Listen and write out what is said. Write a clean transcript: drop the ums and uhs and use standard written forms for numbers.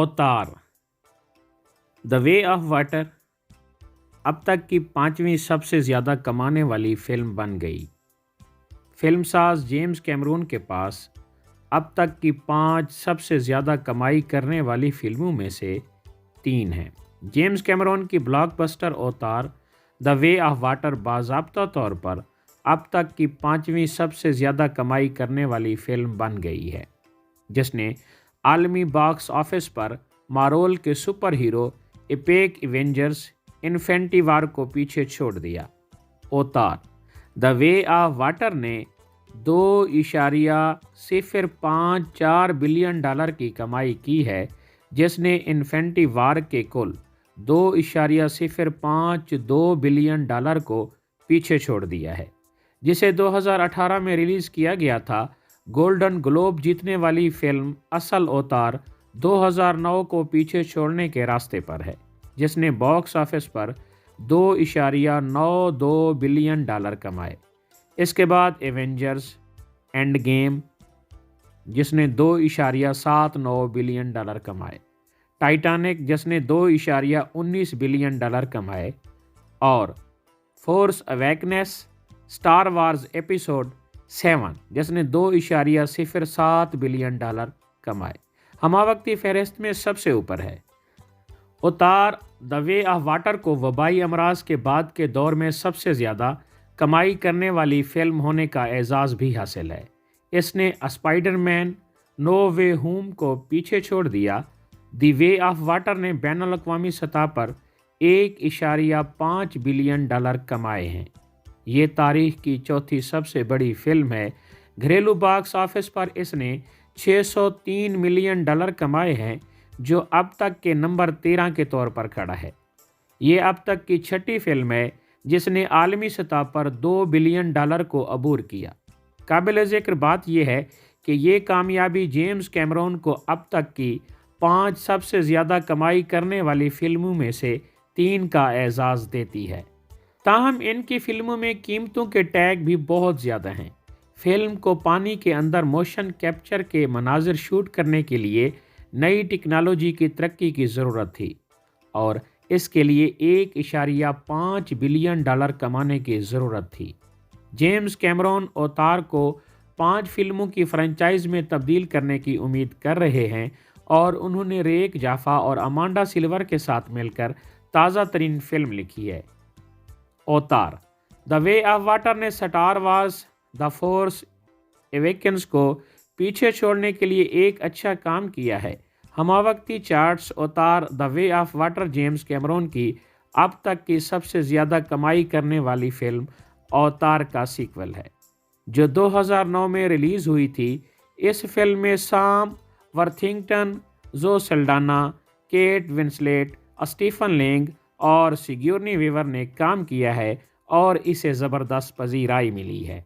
اوتار the way of water اب تک کی 5ویں سب سے زیادہ کمانے والی فلم بن گئی۔ فلم ساز جیمز کیمرون کے پاس اب تک کی 5 سب سے زیادہ کمائی کرنے والی فلموں میں سے 3 ہیں۔ جیمز کیمرون کی بلاک بسٹر اوتار دا وے آف واٹر باضابطہ طور پر اب تک کی 5ویں سب سے زیادہ کمائی کرنے والی فلم بن گئی ہے، جس نے عالمی باکس آفس پر مارول کے سپر ہیرو ایپیک ایونجرز انفینٹی وار کو پیچھے چھوڑ دیا۔ اوتار دا وے آف واٹر نے $2.04 بلین کی کمائی کی ہے، جس نے انفینٹی وار کے کل $2.02 بلین کو پیچھے چھوڑ دیا ہے، جسے 2018 میں ریلیز کیا گیا تھا۔ گولڈن گلوب جیتنے والی فلم اصل اوتار 2009 کو پیچھے چھوڑنے کے راستے پر ہے، جس نے باکس آفس پر $2.92 بلین کمائے۔ اس کے بعد ایونجرز اینڈ گیم، جس نے $2.79 بلین کمائے، ٹائٹینک جس نے $2.19 بلین کمائے، اور فورس اویکنس اسٹار وارز ایپیسوڈ 7 جس نے $2.07 بلین کمائے، ہماوقتی فہرست میں سب سے اوپر ہے۔ اوتار دا وے آف واٹر کو وبائی امراض کے بعد کے دور میں سب سے زیادہ کمائی کرنے والی فلم ہونے کا اعزاز بھی حاصل ہے۔ اس نے اسپائڈر مین نو وے ہوم کو پیچھے چھوڑ دیا۔ دی وے آف واٹر نے بین الاقوامی سطح پر $1.5 بلین کمائے ہیں۔ یہ تاریخ کی چوتھی سب سے بڑی فلم ہے۔ گھریلو باکس آفس پر اس نے $603 ملین کمائے ہیں، جو اب تک کے نمبر 13 کے طور پر کھڑا ہے۔ یہ اب تک کی 6ٹھی فلم ہے جس نے عالمی سطح پر $2 بلین کو عبور کیا۔ قابل ذکر بات یہ ہے کہ یہ کامیابی جیمز کیمرون کو اب تک کی 5 سب سے زیادہ کمائی کرنے والی فلموں میں سے 3 کا اعزاز دیتی ہے۔ تاہم ان کی فلموں میں قیمتوں کے ٹیگ بھی بہت زیادہ ہیں۔ فلم کو پانی کے اندر موشن کیپچر کے مناظر شوٹ کرنے کے لیے نئی ٹیکنالوجی کی ترقی کی ضرورت تھی، اور اس کے لیے $1.5 بلین کمانے کی ضرورت تھی۔ جیمز کیمرون اوتار کو 5 فلموں کی فرنچائز میں تبدیل کرنے کی امید کر رہے ہیں، اور انہوں نے ریک جافا اور امانڈا سلور کے ساتھ مل کر تازہ ترین فلم لکھی ہے۔ اوتار دا وے آف واٹر نے سٹار وارز دا فورس اویکنز کو پیچھے چھوڑنے کے لیے ایک اچھا کام کیا ہے۔ ہماوقتی charts Avatar the way of water James Cameron کی اب تک کی سب سے زیادہ کمائی کرنے والی فلم اوتار کا سیکول ہے، جو 2009 میں ریلیز ہوئی تھی۔ اس فلم میں سام ورتھنگٹن، زو سلڈانا، کیٹ ونسلیٹ، اسٹیفن لینگ اور سیگورنی ویور نے کام کیا ہے، اور اسے زبردست پذیرائی ملی ہے۔